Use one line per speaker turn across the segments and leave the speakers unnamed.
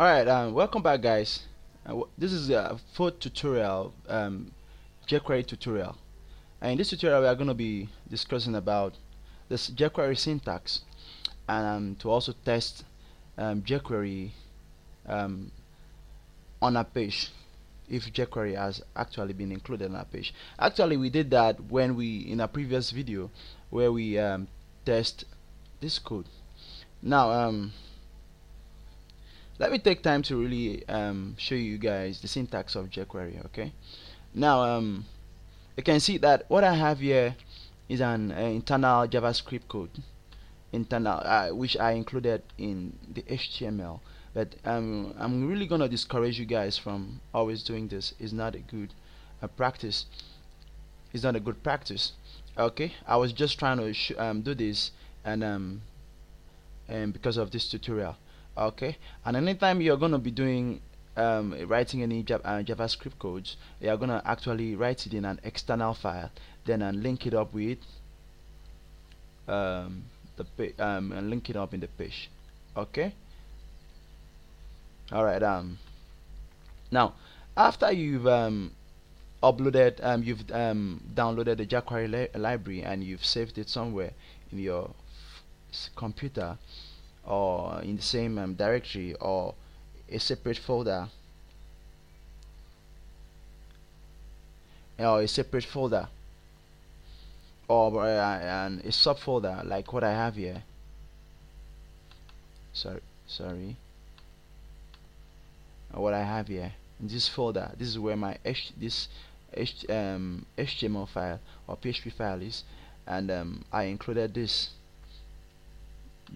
Alright, welcome back, guys. This is a fourth tutorial, jQuery tutorial. And in this tutorial, we are going to be discussing about this jQuery syntax and to also test jQuery um, on a page if jQuery has actually been included on a page. Actually, we did that when in a previous video where we test this code. Now, let me take time to really show you guys the syntax of jQuery. Okay, now you can see that what I have here is an internal JavaScript code, which I included in the HTML. But I'm really gonna discourage you guys from always doing this. It's not a good practice. It's not a good practice. Okay, I was just trying to do this, and because of this tutorial. Okay, and anytime you're going to be doing writing any JavaScript codes, you're going to actually write it in an external file, then link it up with and link it up in the page. Okay, all right. Now after you've you've downloaded the jQuery library and you've saved it somewhere in your computer, or in the same directory, or a separate folder, or a subfolder like what I have here. Sorry, what I have here in this folder. This is where my HTML file or PHP file is, and I included this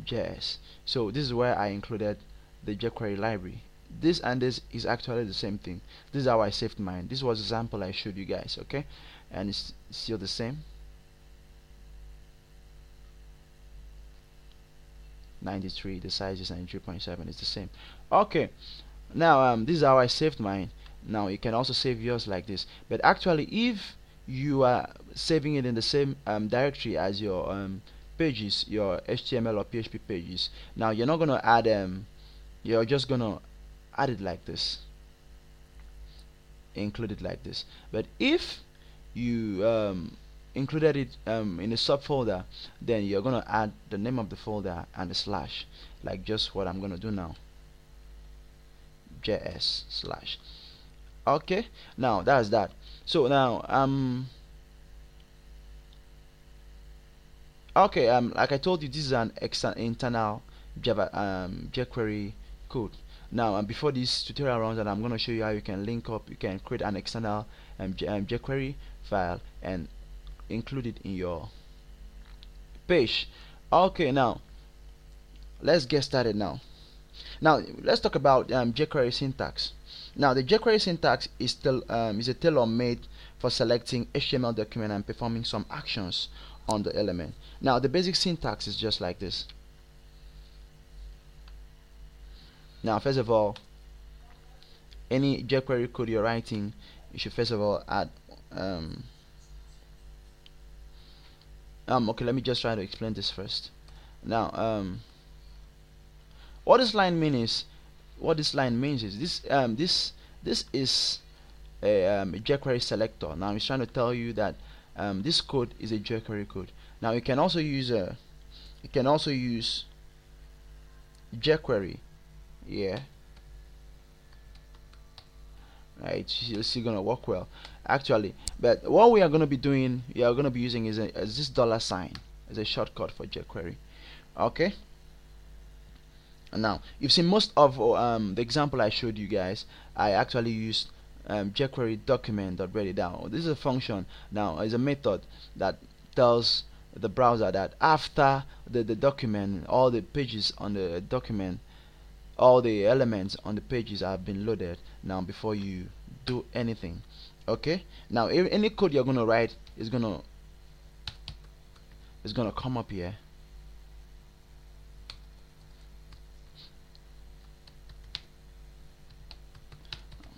JS. So this is where I included the jQuery library. This and this is actually the same thing. This is how I saved mine. This was the example I showed you guys. Okay, and it's still the same. 93. The size is 93.7. It's the same. Okay, now this is how I saved mine. Now you can also save yours like this. But actually, if you are saving it in the same directory as your pages, your HTML or PHP pages, now you're not gonna add you're just gonna add it like this, include it like this. But if you included it in a subfolder, then you're gonna add the name of the folder and a slash, like just what I'm gonna do now, JS slash. Okay, now that's that. So now okay, like I told you, this is an internal jQuery code. Now, before this tutorial runs, and I'm going to show you how you can link up, you can create an external jQuery file and include it in your page. Okay, now let's get started. Now let's talk about jQuery syntax. Now, the jQuery syntax is a tailor-made for selecting HTML document and performing some actions on the element. Now, the basic syntax is just like this. Now, first of all, any jQuery code you're writing, you should first of all add okay, let me just try to explain this first. Now, what this line means is this is a jQuery selector. Now it's trying to tell you that this code is a jQuery code. Now you can also use jQuery here, right? It's still gonna work well actually, but what we are going to be doing, we are going to be using is this $sign as a shortcut for jQuery. Okay, and now you've seen most of the example I showed you guys. I actually used jQuery document.readyDown. This is a function. Now is a method that tells the browser that after the document, all the pages on the document, all the elements on the pages have been loaded. Now before you do anything, okay, now if any code you're gonna write is gonna come up here.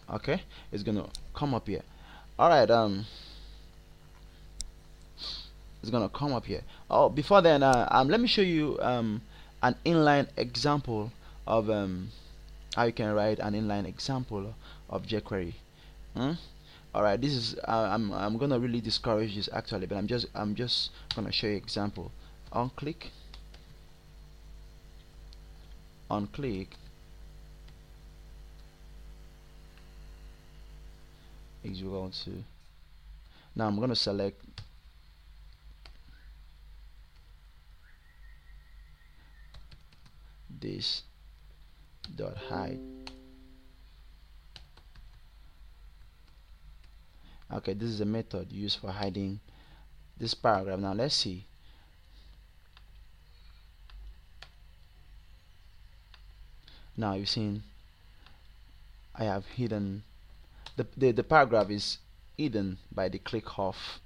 Okay, it's gonna come up here. All right, it's gonna come up here. Oh, before then, let me show you an inline example of how you can write an inline example of jQuery. Hmm? Alright, this is I'm gonna really discourage this actually, but I'm just gonna show you example. On click, is equal to. Now I'm gonna select this dot hide. Okay, this is a method used for hiding this paragraph. Now let's see. Now you've seen I have hidden the paragraph is hidden by the click off,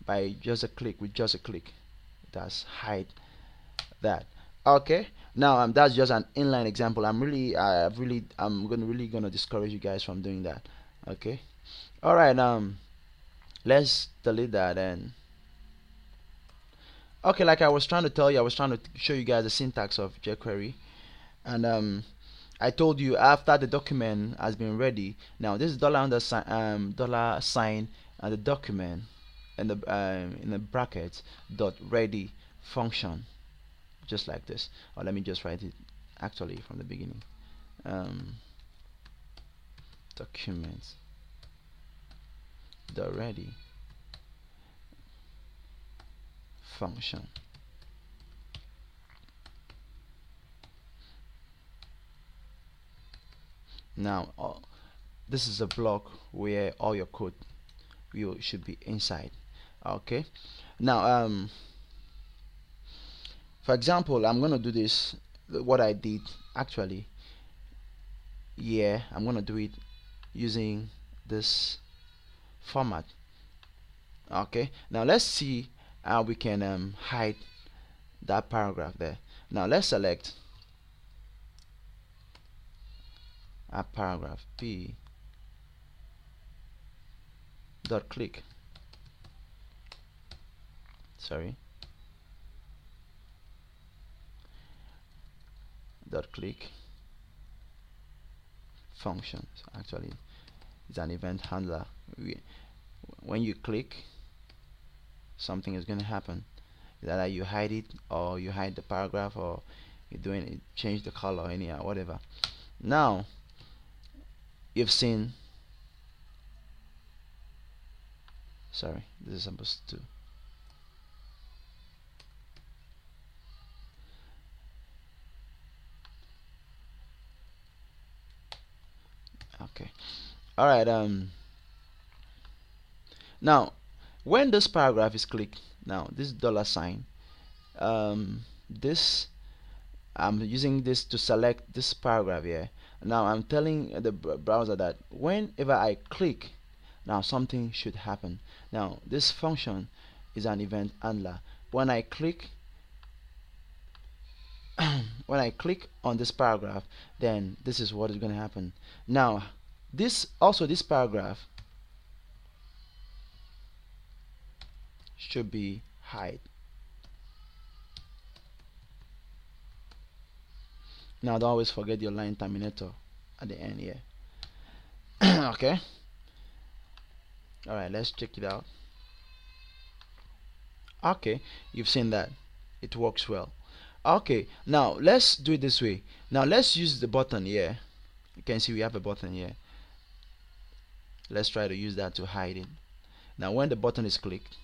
by just a click, with just a click. That's hide that. Okay, now that's just an inline example. I'm gonna discourage you guys from doing that. Okay, all right, let's delete that. And okay, like I was trying to tell you, I was trying to show you guys the syntax of jQuery. And I told you after the document has been ready. Now this is dollar sign and the document and the in the brackets dot ready function, just like this. Or let me just write it actually from the beginning. Documents dot ready function. Now this is a block where all your code should be inside. Okay, now for example, I'm gonna do this, what I did actually. Yeah, I'm gonna do it using this format. Okay, now let's see how we can hide that paragraph there. Now let's select a paragraph p dot click, sorry, dot click functions. Actually it's an event handler. When you click, something is going to happen. Either you hide it, or you hide the paragraph, or you're doing it, change the color, anyhow, whatever. Now you've seen, sorry, this is supposed to, okay, all right. Now when this paragraph is clicked, now this dollar sign, this, I'm using this to select this paragraph here. Now I'm telling the browser that whenever I click, now something should happen. Now this function is an event handler. When I click when I click on this paragraph, then this is what is going to happen. Now this paragraph should be hide. Now don't always forget your line terminator at the end here. Okay, all right, let's check it out. Okay, you've seen that it works well. Okay, now let's do it this way. Now let's use the button here. You can see we have a button here. Let's try to use that to hide it. Now when the button is clicked,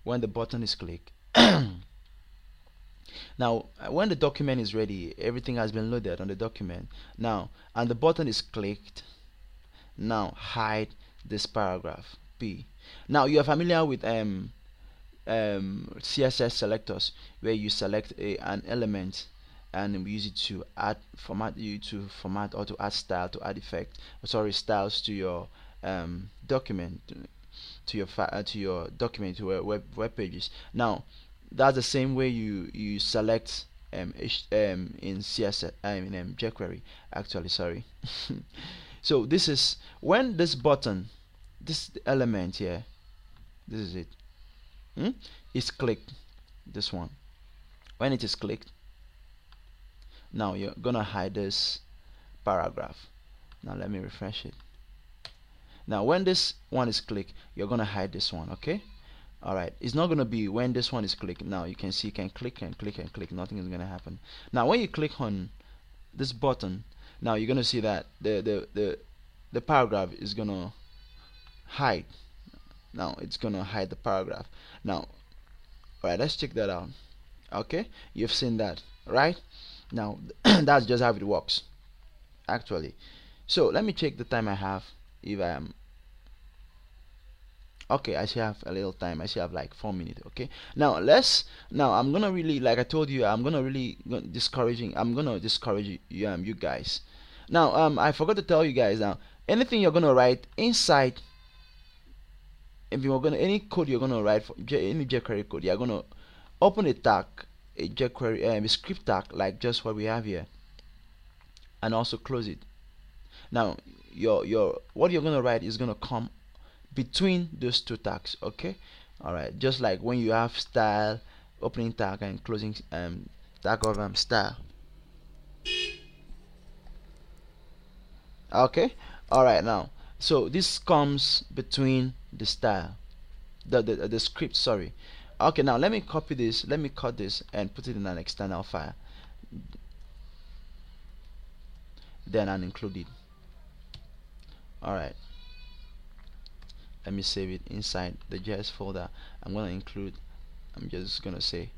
when the button is clicked now when the document is ready, everything has been loaded on the document now, and the button is clicked, now hide this paragraph p. Now you are familiar with CSS selectors, where you select an element and we use it to add format or to add style, to add effect, sorry, styles to your document, to your document, to web pages. Now that's the same way you select in CSS, in jQuery actually, sorry. So this is when this button, this element here, this is it, is clicked, this one, when it is clicked, Now you're gonna hide this paragraph. Now let me refresh it. Now when this one is clicked, you're gonna hide this one. Okay. Alright, it's not gonna be when this one is clicked. Now you can see you can click and click and click, nothing is gonna happen. Now when you click on this button, now you're gonna see that the paragraph is gonna hide. Now it's gonna hide the paragraph. Now alright, let's check that out. Okay, you've seen that, right? Now that's just how it works actually. So let me check the time I have. If I am okay, I still have a little time. I still have like 4 minutes. Okay, now I'm gonna really, like I told you, I'm gonna really I'm gonna discourage you guys. Now I forgot to tell you guys, now anything you're gonna write inside, if you're gonna, any code you're gonna write for any jQuery code, you're gonna open a tag, a jQuery a script tag like just what we have here, and also close it. Now your what you're gonna write is gonna come between those two tags. Okay, alright, just like when you have style, opening tag and closing tag of style. Okay, alright, now so this comes between the style, the script, sorry. Okay, now let me copy this, let me cut this and put it in an external file, then I'll include it. Alright, let me save it inside the JS folder. I'm gonna include, I'm just gonna say,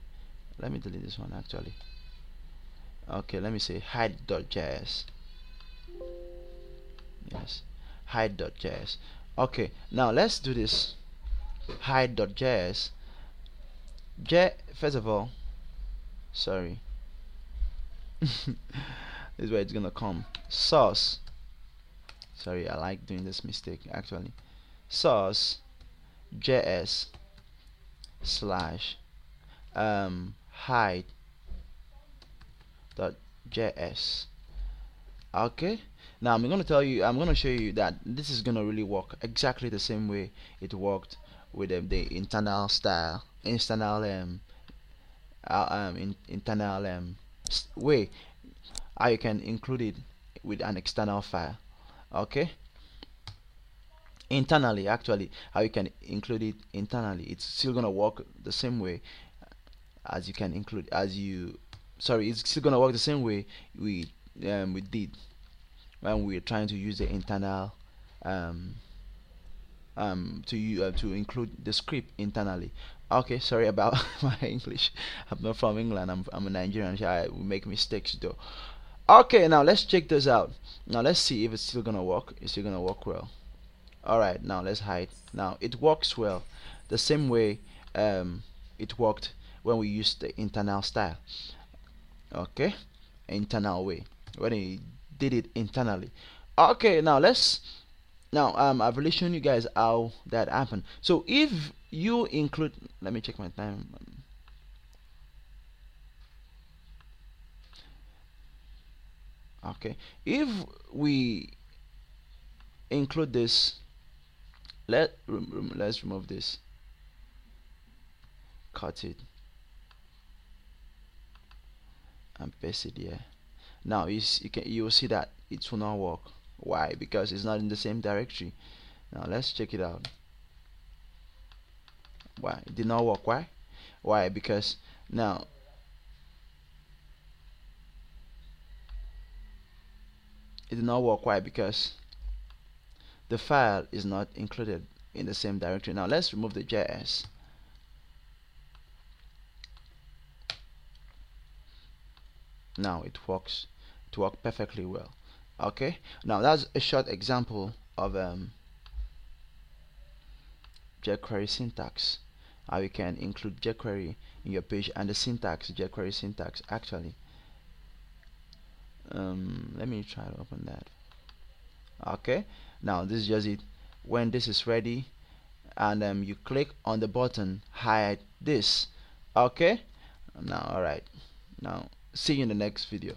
let me delete this one actually. Okay, let me say hide.js. Yes, hide.js. Okay, now let's do this. Hide.js. First of all, sorry, this is where it's gonna come. Source. Sorry, I like doing this mistake actually. Source js slash hide dot js. Okay, now I'm gonna show you that this is gonna really work exactly the same way it worked with the internal style, internal way how you can include it with an external file. Okay, internally, actually, how you can include it internally, it's still gonna work the same way as you can include, as you, sorry, it's still gonna work the same way we did when we were trying to use the internal to include the script internally. Okay, sorry about my English. I'm not from England. I'm a Nigerian, so I will make mistakes though. Okay, now let's check this out. Now let's see if it's still gonna work. It's still gonna work well. Alright, now let's hide. Now it works well the same way it worked when we used the internal style. Okay, internal way, when he did it internally. Okay, now I've really shown you guys how that happened. So if you include, let me check my time. Okay, if we include this, let's remove this, cut it and paste it here. Now you will see that it will not work. Why? Because it's not in the same directory. Now let's check it out. Why it did not work? Why? Because now it did not work. Why? Because the file is not included in the same directory. Now let's remove the JS. Now it works. It worked perfectly well. Okay, now that's a short example of jQuery syntax, how you can include jQuery in your page, and the syntax, jQuery syntax actually. Let me try to open that. Okay, now this is just it. When this is ready, and you click on the button, hide this. Okay, now alright, now see you in the next video.